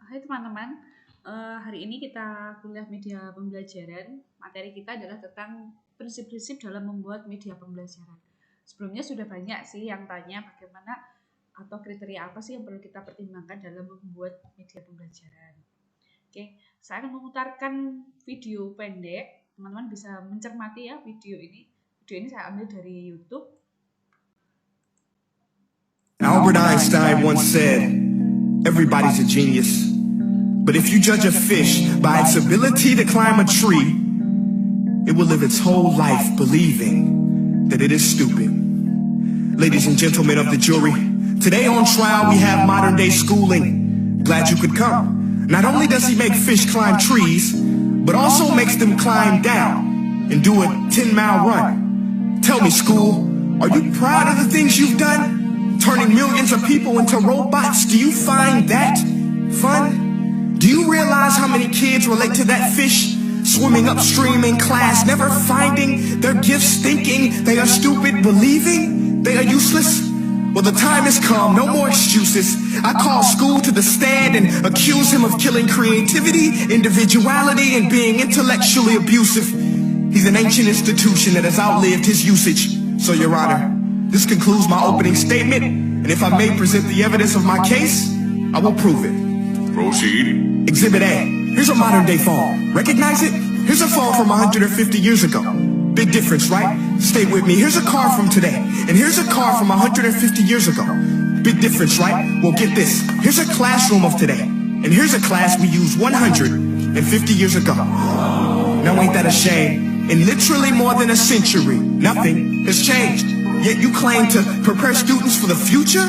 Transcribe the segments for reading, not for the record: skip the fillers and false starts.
Hai teman-teman, hari ini kita kuliah media pembelajaran. Materi kita adalah tentang prinsip-prinsip dalam membuat media pembelajaran. Sebelumnya sudah banyak sih yang tanya bagaimana atau kriteria apa sih yang perlu kita pertimbangkan dalam membuat media pembelajaran. Oke, saya akan memutarkan video pendek. Teman-teman bisa mencermati ya video ini. Video ini saya ambil dari YouTube. Albert Einstein once said, "Everybody's a genius. But if you judge a fish by its ability to climb a tree, it will live its whole life believing that it is stupid." Ladies and gentlemen of the jury, today on trial we have modern day schooling. Glad you could come. Not only does he make fish climb trees, but also makes them climb down and do a 10-mile run. Tell me, school, are you proud of the things you've done? Turning millions of people into robots, do you find that fun? Do you realize how many kids relate to that fish swimming upstream in class, never finding their gifts, thinking they are stupid, believing they are useless? Well, the time has come, no more excuses. I call school to the stand and accuse him of killing creativity, individuality, and being intellectually abusive. He's an ancient institution that has outlived his usage. So, Your Honor, this concludes my opening statement, and if I may present the evidence of my case, I will prove it. Proceed. Exhibit A. Here's a modern day phone. Recognize it? Here's a phone from 150 years ago. Big difference, right? Stay with me. Here's a car from today, and here's a car from 150 years ago. Big difference, right? Well, get this. Here's a classroom of today, and here's a class we used 150 years ago. Now ain't that a shame? In literally more than a century, nothing has changed. Yet you claim to prepare students for the future?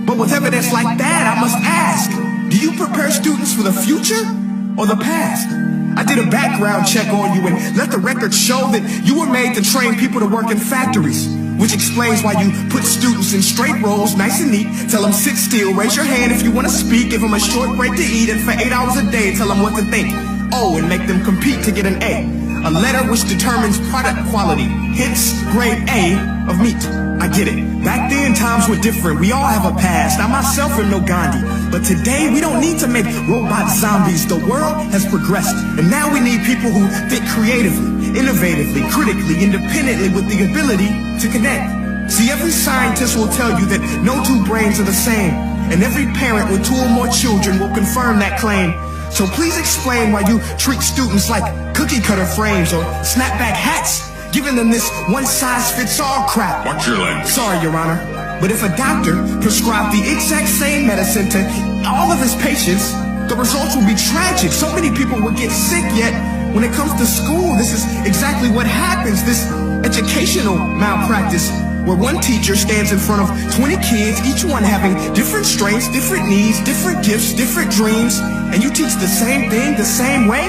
But with evidence like that, I must ask, do you prepare students for the future or the past? I did a background check on you and let the record show that you were made to train people to work in factories, which explains why you put students in straight rows, nice and neat, tell them sit still, raise your hand if you want to speak, give them a short break to eat, and for 8 hours a day, tell them what to think. Oh, and make them compete to get an A. A letter which determines product quality, hence grade A of meat. I get it. Back then, times were different. We all have a past. I myself am no Gandhi. But today, we don't need to make robot zombies. The world has progressed. And now we need people who think creatively, innovatively, critically, independently, with the ability to connect. See, every scientist will tell you that no two brains are the same. And every parent with 2 or more children will confirm that claim. So please explain why you treat students like cookie cutter frames or snapback hats, giving them this one-size-fits-all crap. Watch your language. Sorry, Your Honor, but if a doctor prescribed the exact same medicine to all of his patients, the results will be tragic. So many people will get sick, yet when it comes to school, this is exactly what happens, this educational malpractice, where one teacher stands in front of 20 kids, each one having different strengths, different needs, different gifts, different dreams, and you teach the same thing the same way?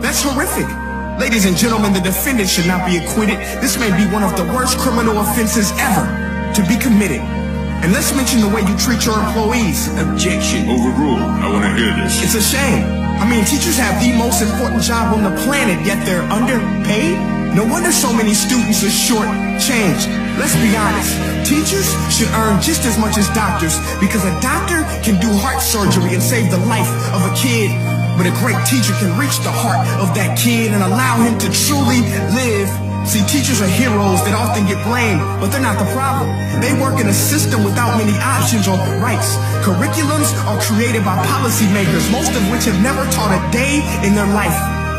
That's horrific. Ladies and gentlemen, the defendant should not be acquitted. This may be one of the worst criminal offenses ever to be committed. And let's mention the way you treat your employees. Objection. Overruled. I want to hear this. It's a shame. I mean, teachers have the most important job on the planet, yet they're underpaid? No wonder so many students are short-changed. Let's be honest. Teachers should earn just as much as doctors, because a doctor can do heart surgery and save the life of a kid. But a great teacher can reach the heart of that kid and allow him to truly live. See, teachers are heroes that often get blamed, but they're not the problem. They work in a system without many options or rights. Curriculums are created by policymakers, most of which have never taught a day in their life.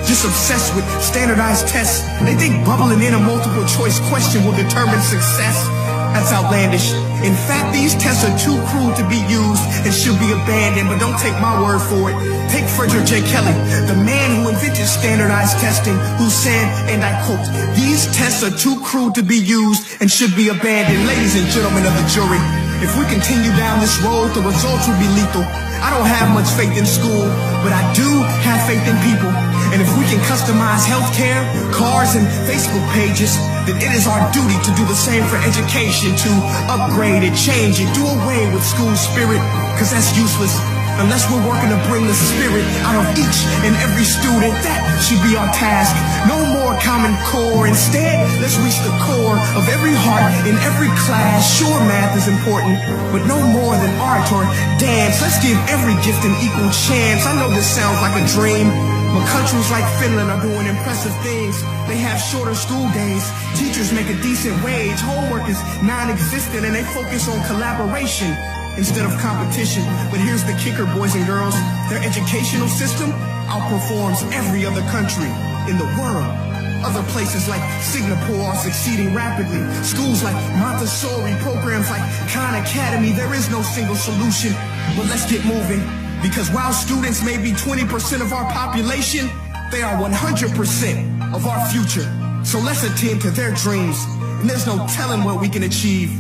Just obsessed with standardized tests. They think bubbling in a multiple choice question will determine success. That's outlandish. In fact, these tests are too cruel to be used and should be abandoned, but don't take my word for it. Take Frederick J. Kelly, the man who invented standardized testing, who said, and I quote, "These tests are too cruel to be used and should be abandoned." Ladies and gentlemen of the jury, if we continue down this road, the results will be lethal. I don't have much faith in school, but I do have faith in people. And if we can customize healthcare, cars, and Facebook pages, then it is our duty to do the same for education, to upgrade it, change it, do away with school spirit, because that's useless. Unless we're working to bring the spirit out of each and every student, that should be our task. No more Common Core. Instead, let's reach the core of every heart. part in every class. Sure, math is important, but no more than art or dance. Let's give every gift an equal chance. I know this sounds like a dream, but countries like Finland are doing impressive things. They have shorter school days, teachers make a decent wage, homework is non-existent, and they focus on collaboration instead of competition. But here's the kicker, boys and girls. Their educational system outperforms every other country in the world. Other places like Singapore are succeeding rapidly. Schools like Montessori, programs like Khan Academy, there is no single solution. But let's get moving, because while students may be 20% of our population, they are 100% of our future. So let's attend to their dreams, and there's no telling what we can achieve.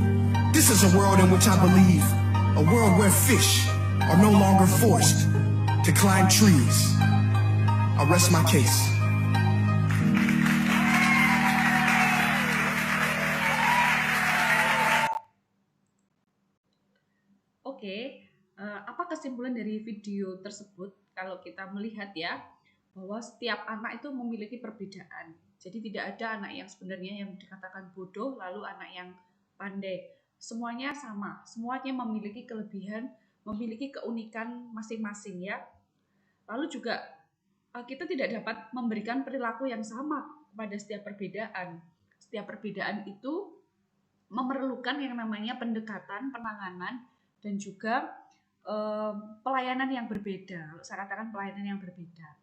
This is a world in which I believe, a world where fish are no longer forced to climb trees. I rest my case. Oke, apa kesimpulan dari video tersebut? Kalau kita melihat ya, bahwa setiap anak itu memiliki perbedaan. Jadi tidak ada anak yang sebenarnya yang dikatakan bodoh, lalu anak yang pandai. Semuanya sama, semuanya memiliki kelebihan, memiliki keunikan masing-masing ya. Lalu juga kita tidak dapat memberikan perilaku yang sama kepada setiap perbedaan. Setiap perbedaan itu memerlukan yang namanya pendekatan, penanganan, dan juga pelayanan yang berbeda. Saya katakan pelayanan yang berbeda.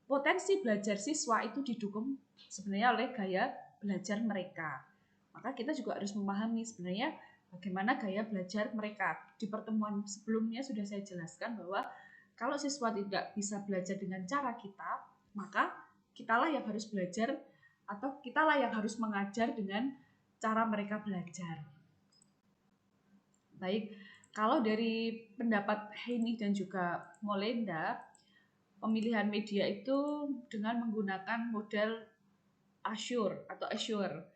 Potensi belajar siswa itu didukung sebenarnya oleh gaya belajar mereka. Maka kita juga harus memahami sebenarnya bagaimana gaya belajar mereka. Di pertemuan sebelumnya sudah saya jelaskan bahwa kalau siswa tidak bisa belajar dengan cara kita, maka kitalah yang harus belajar atau kitalah yang harus mengajar dengan cara mereka belajar. Baik, kalau dari pendapat Heini dan juga Molenda, pemilihan media itu dengan menggunakan model Azure atau Azure.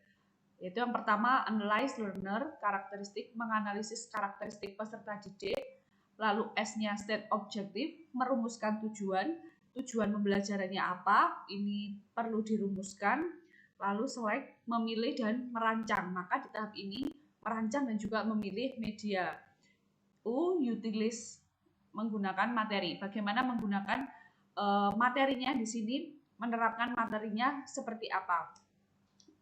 Yaitu yang pertama, analyze learner, karakteristik, menganalisis karakteristik peserta didik. Lalu S-nya state objective, merumuskan tujuan pembelajarannya apa, ini perlu dirumuskan. Lalu select, memilih dan merancang. Maka di tahap ini merancang dan juga memilih media. Utilize, menggunakan materi. Bagaimana menggunakan materinya di sini, menerapkan materinya seperti apa.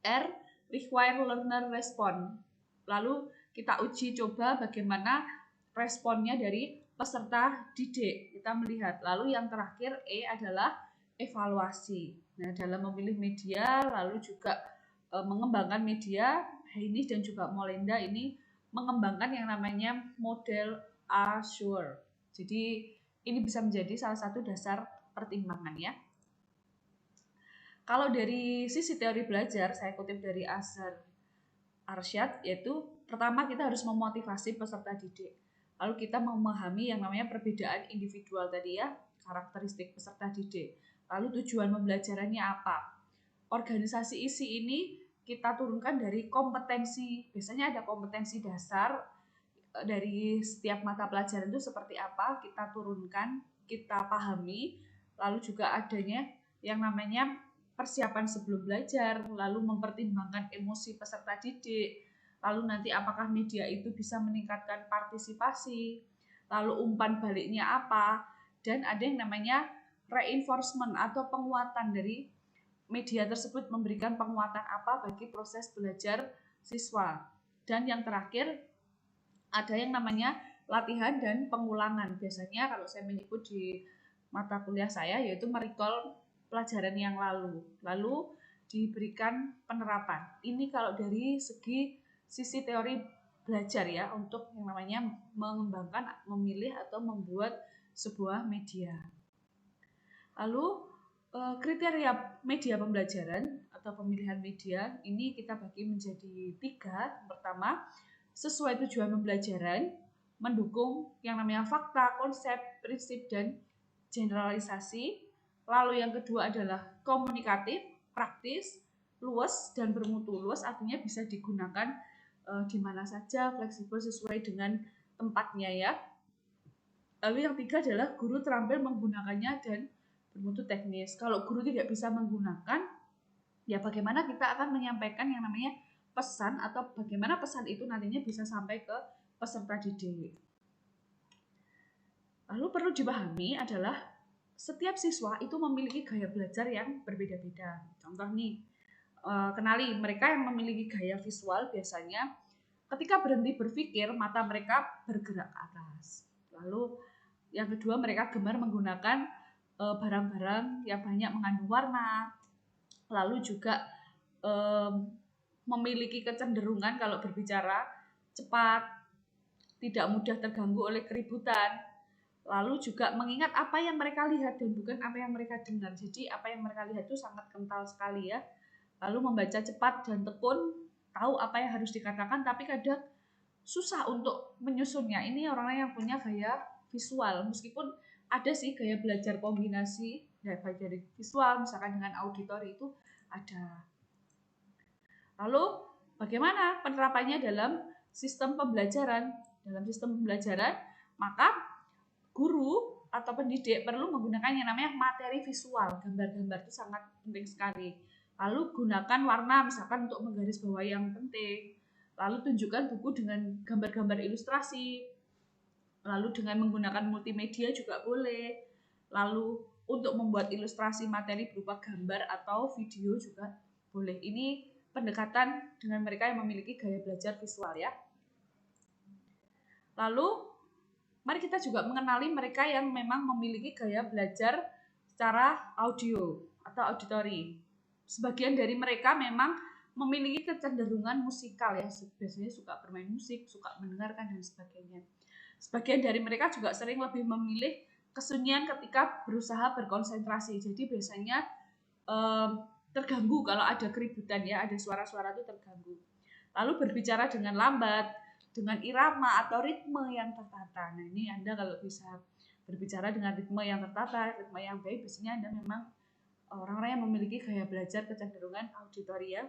R, require learner respond. Lalu kita uji coba bagaimana responnya dari peserta didik. Kita melihat. Lalu yang terakhir E adalah evaluasi. Nah, dalam memilih media, lalu juga mengembangkan media, Heini dan juga Molenda ini mengembangkan yang namanya model Azure. Jadi ini bisa menjadi salah satu dasar pertimbangan ya. Kalau dari sisi teori belajar, saya kutip dari Azhar Arsyad, yaitu pertama kita harus memotivasi peserta didik. Lalu kita memahami yang namanya perbedaan individual tadi ya, karakteristik peserta didik. Lalu tujuan pembelajarannya apa? Organisasi isi ini kita turunkan dari kompetensi. Biasanya ada kompetensi dasar dari setiap mata pelajaran itu seperti apa, kita turunkan, kita pahami. Lalu juga adanya yang namanya persiapan sebelum belajar, lalu mempertimbangkan emosi peserta didik, lalu nanti apakah media itu bisa meningkatkan partisipasi, lalu umpan baliknya apa, dan ada yang namanya reinforcement atau penguatan dari media tersebut, memberikan penguatan apa bagi proses belajar siswa. Dan yang terakhir ada yang namanya latihan dan pengulangan. Biasanya kalau saya menyebut di mata kuliah saya yaitu merecall pelajaran yang lalu diberikan penerapan. Ini kalau dari sisi teori belajar ya, untuk yang namanya mengembangkan, memilih atau membuat sebuah media. Lalu kriteria media pembelajaran atau pemilihan media ini kita bagi menjadi 3. Pertama, sesuai tujuan pembelajaran, mendukung yang namanya fakta, konsep, prinsip, dan generalisasi. Lalu yang kedua adalah komunikatif, praktis, luas, dan bermutu. Luas artinya bisa digunakan di mana saja, fleksibel sesuai dengan tempatnya ya. Lalu yang 3 adalah guru terampil menggunakannya dan bermutu teknis. Kalau guru tidak bisa menggunakan, ya bagaimana kita akan menyampaikan yang namanya pesan atau bagaimana pesan itu nantinya bisa sampai ke peserta didik. Lalu perlu dipahami adalah setiap siswa itu memiliki gaya belajar yang berbeda-beda. Contoh nih, kenali mereka yang memiliki gaya visual biasanya ketika berhenti berpikir mata mereka bergerak ke atas. Lalu yang kedua, mereka gemar menggunakan barang-barang yang banyak mengandung warna. Lalu juga memiliki kecenderungan kalau berbicara cepat, tidak mudah terganggu oleh keributan. Lalu juga mengingat apa yang mereka lihat dan bukan apa yang mereka dengar. Jadi apa yang mereka lihat itu sangat kental sekali ya. Lalu membaca cepat dan tekun, tahu apa yang harus dikatakan, tapi kadang susah untuk menyusunnya. Ini orang-orang yang punya gaya visual. Meskipun ada sih gaya belajar kombinasi, baik dari visual misalkan dengan auditori itu ada. Lalu bagaimana penerapannya dalam sistem pembelajaran? Dalam sistem pembelajaran, maka guru atau pendidik perlu menggunakan yang namanya materi visual. Gambar-gambar itu sangat penting sekali. Lalu gunakan warna misalkan untuk menggarisbawahi yang penting. Lalu tunjukkan buku dengan gambar-gambar ilustrasi. Lalu dengan menggunakan multimedia juga boleh. Lalu untuk membuat ilustrasi materi berupa gambar atau video juga boleh. Ini pendekatan dengan mereka yang memiliki gaya belajar visual ya. Lalu mari kita juga mengenali mereka yang memang memiliki gaya belajar secara audio atau auditori. Sebagian dari mereka memang memiliki kecenderungan musikal ya, biasanya suka bermain musik, suka mendengarkan dan sebagainya. Sebagian dari mereka juga sering lebih memilih kesunyian ketika berusaha berkonsentrasi. Jadi biasanya terganggu kalau ada keributan ya, ada suara-suara itu terganggu. Lalu berbicara dengan lambat, dengan irama atau ritme yang tertata. Nah ini Anda kalau bisa berbicara dengan ritme yang tertata, ritme yang baik, biasanya Anda memang orang-orang yang memiliki gaya belajar kecenderungan auditori ya.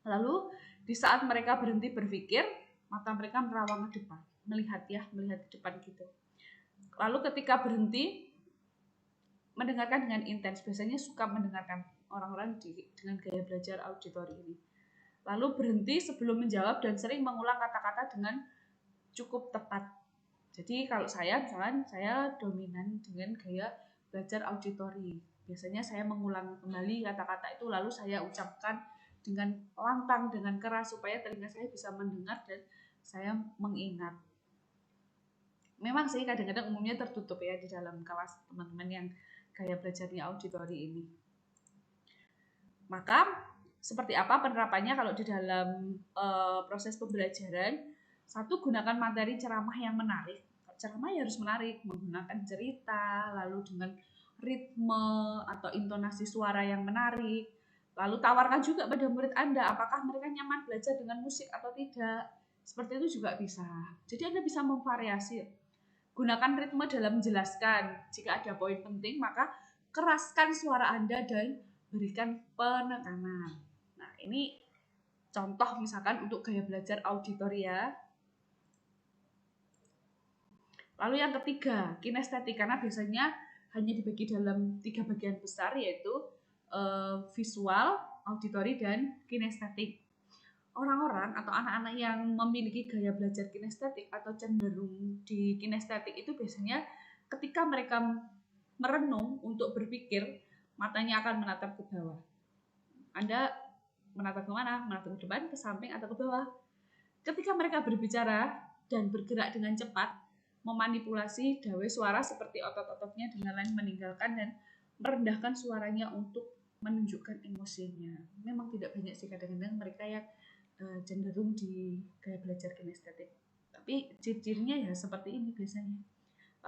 Lalu di saat mereka berhenti berpikir, mata mereka merawang ke depan, melihat ke depan gitu. Lalu ketika berhenti, mendengarkan dengan intens, biasanya suka mendengarkan orang-orang dengan gaya belajar auditori ini. Lalu berhenti sebelum menjawab dan sering mengulang kata-kata dengan cukup tepat. Jadi kalau misalkan saya dominan dengan gaya belajar auditori. Biasanya saya mengulang kembali kata-kata itu lalu saya ucapkan dengan lantang, dengan keras supaya telinga saya bisa mendengar dan saya mengingat. Memang sih kadang-kadang umumnya tertutup ya di dalam kelas teman-teman yang gaya belajarnya auditori ini. Maka seperti apa penerapannya kalau di dalam proses pembelajaran? Satu, gunakan materi ceramah yang menarik. Ceramah ya harus menarik, menggunakan cerita, lalu dengan ritme atau intonasi suara yang menarik. Lalu tawarkan juga pada murid Anda, apakah mereka nyaman belajar dengan musik atau tidak. Seperti itu juga bisa. Jadi Anda bisa memvariasi. Gunakan ritme dalam menjelaskan. Jika ada poin penting, maka keraskan suara Anda dan berikan penekanan. Nah, ini contoh misalkan untuk gaya belajar auditori ya. Lalu yang ketiga, kinestetik, karena biasanya hanya dibagi dalam 3 bagian besar, yaitu visual, auditori, dan kinestetik. Orang-orang atau anak-anak yang memiliki gaya belajar kinestetik atau cenderung di kinestetik itu biasanya ketika mereka merenung untuk berpikir, matanya akan menatap ke bawah. Anda menatap ke mana? Menatap ke depan, ke samping, atau ke bawah. Ketika mereka berbicara dan bergerak dengan cepat, memanipulasi dawai suara seperti otot-ototnya dengan lain meninggalkan dan merendahkan suaranya untuk menunjukkan emosinya. Memang tidak banyak sih kadang-kadang mereka yang cenderung di gaya belajar kinestetik. Tapi ciri-cirinya ya seperti ini biasanya.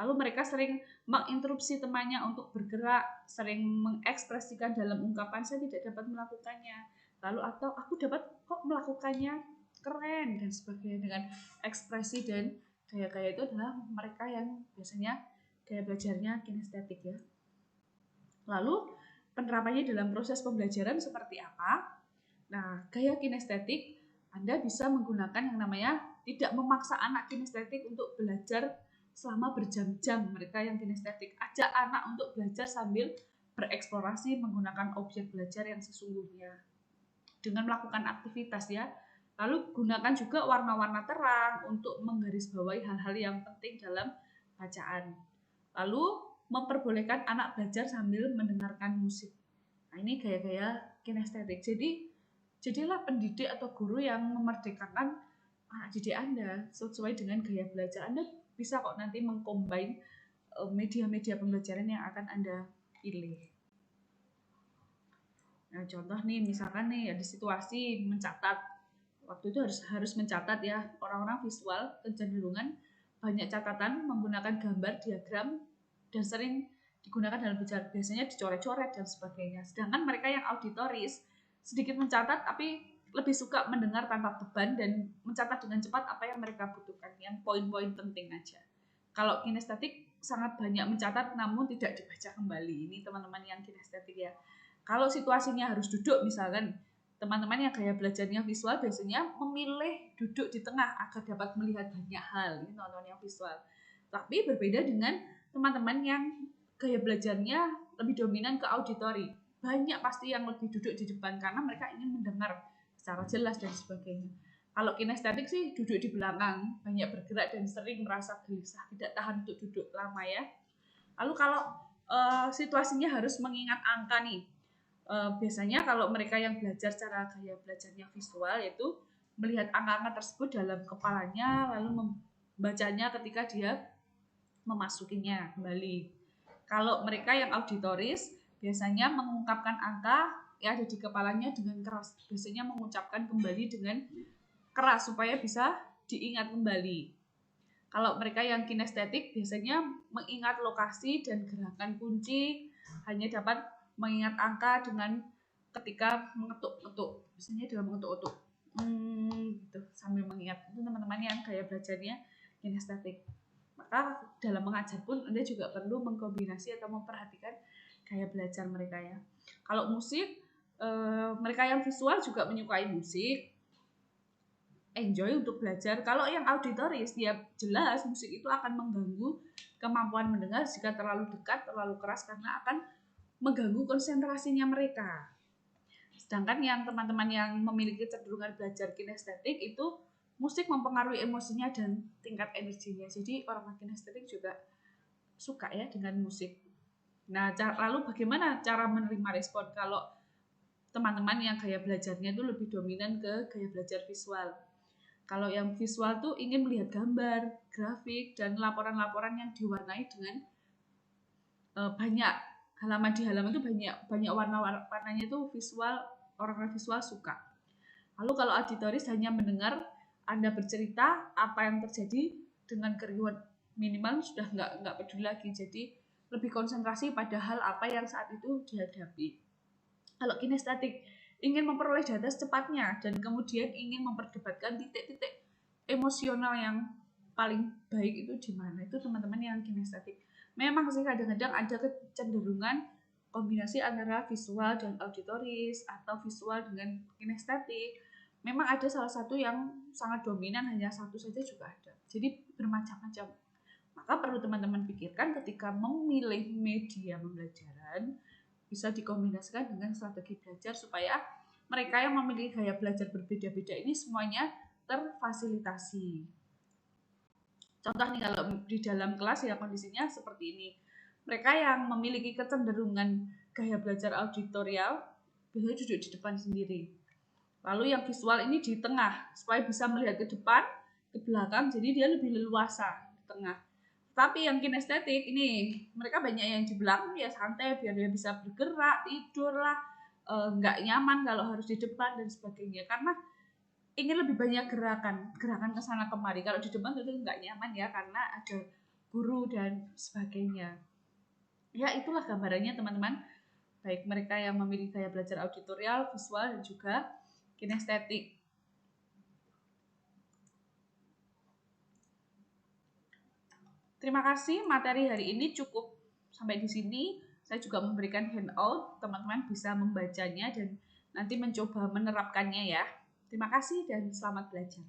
Lalu mereka sering menginterupsi temannya untuk bergerak, sering mengekspresikan dalam ungkapan, saya tidak dapat melakukannya. Lalu atau aku dapat kok melakukannya, keren dan sebagainya, dengan ekspresi dan gaya-gaya itu adalah mereka yang biasanya gaya belajarnya kinestetik ya. Lalu penerapannya dalam proses pembelajaran seperti apa? Nah, gaya kinestetik Anda bisa menggunakan yang namanya tidak memaksa anak kinestetik untuk belajar selama berjam-jam. Mereka yang kinestetik, ajak anak untuk belajar sambil bereksplorasi menggunakan objek belajar yang sesungguhnya. Dengan melakukan aktivitas ya, Lalu gunakan juga warna-warna terang untuk menggarisbawahi hal-hal yang penting dalam bacaan. Lalu memperbolehkan anak belajar sambil mendengarkan musik. Nah, ini gaya-gaya kinestetik. Jadi jadilah pendidik atau guru yang memerdekakan anak didik Anda sesuai dengan gaya belajar. Anda bisa kok nanti mengcombine media-media pembelajaran yang akan Anda pilih. Nah, contoh nih, misalkan nih ada situasi mencatat. Waktu itu harus mencatat ya. Orang-orang visual kecenderungan banyak catatan menggunakan gambar, diagram, dan sering digunakan dalam bicara. Biasanya dicoret-coret dan sebagainya. Sedangkan mereka yang auditoris sedikit mencatat tapi lebih suka mendengar tanpa beban dan mencatat dengan cepat apa yang mereka butuhkan, yang poin-poin penting aja. Kalau kinestetik sangat banyak mencatat namun tidak dibaca kembali. Ini teman-teman yang kinestetik ya. Kalau situasinya harus duduk misalkan, teman-teman yang gaya belajarnya visual biasanya memilih duduk di tengah agar dapat melihat banyak hal. Ini teman-teman yang visual. Tapi berbeda dengan teman-teman yang gaya belajarnya lebih dominan ke auditori. Banyak pasti yang lebih duduk di depan karena mereka ingin mendengar secara jelas dan sebagainya. Kalau kinestetik sih duduk di belakang, banyak bergerak dan sering merasa gelisah, tidak tahan untuk duduk lama ya. Lalu kalau situasinya harus mengingat angka nih, biasanya kalau mereka yang belajar cara gaya belajarnya visual yaitu melihat angka-angka tersebut dalam kepalanya lalu membacanya ketika dia memasukinya kembali. Kalau mereka yang auditoris biasanya mengungkapkan angka yang ada di kepalanya dengan keras. Biasanya mengucapkan kembali dengan keras supaya bisa diingat kembali. Kalau mereka yang kinestetik biasanya mengingat lokasi dan gerakan kunci, hanya dapat mengingat angka dengan ketika mengetuk-ketuk. Biasanya dengan mengetuk-ketuk. Gitu, sambil mengingat. Itu teman-teman yang gaya belajarnya kinestetik. Maka dalam mengajar pun Anda juga perlu mengkombinasi atau memperhatikan gaya belajar mereka ya. Kalau musik, mereka yang visual juga menyukai musik, enjoy untuk belajar. Kalau yang auditoris, ya jelas musik itu akan mengganggu kemampuan mendengar jika terlalu dekat, terlalu keras karena akan mengganggu konsentrasinya mereka. Sedangkan yang teman-teman yang memiliki kecenderungan belajar kinestetik itu musik mempengaruhi emosinya dan tingkat energinya. Jadi orang kinestetik juga suka ya dengan musik. Nah, lalu bagaimana cara menerima respon kalau teman-teman yang gaya belajarnya itu lebih dominan ke gaya belajar visual? Kalau yang visual tuh ingin melihat gambar, grafik, dan laporan-laporan yang diwarnai dengan banyak halaman di halaman itu banyak warna-warnanya itu visual, orang visual suka. Lalu kalau auditoris hanya mendengar Anda bercerita apa yang terjadi dengan keriuhan minimal sudah nggak peduli lagi, jadi lebih konsentrasi pada hal apa yang saat itu dihadapi. Kalau kinestetik ingin memperoleh data secepatnya dan kemudian ingin memperdebatkan titik-titik emosional yang paling baik itu di mana, itu teman-teman yang kinestetik. Memang sih kadang-kadang ada kecenderungan kombinasi antara visual dan auditoris atau visual dengan kinestetik. Memang ada salah satu yang sangat dominan, hanya satu saja juga ada. Jadi bermacam-macam. Maka perlu teman-teman pikirkan ketika memilih media pembelajaran, bisa dikombinasikan dengan strategi belajar supaya mereka yang memiliki gaya belajar berbeda-beda ini semuanya terfasilitasi. Contoh nih kalau di dalam kelas ya kondisinya seperti ini. Mereka yang memiliki kecenderungan gaya belajar auditorial biasanya duduk di depan sendiri. Lalu yang visual ini di tengah supaya bisa melihat ke depan, ke belakang, jadi dia lebih leluasa di tengah. Tapi yang kinestetik ini mereka banyak yang di belakang ya santai biar dia bisa bergerak, tidur lah, nggak nyaman kalau harus di depan dan sebagainya karena ingin lebih banyak gerakan ke sana kemari. Kalau di depan tentu nggak nyaman ya karena ada guru dan sebagainya. Ya itulah gambarannya teman-teman. Baik mereka yang memiliki gaya belajar auditorial, visual dan juga kinestetik. Terima kasih, materi hari ini cukup sampai di sini. Saya juga memberikan handout, teman-teman bisa membacanya dan nanti mencoba menerapkannya ya. Terima kasih dan selamat belajar.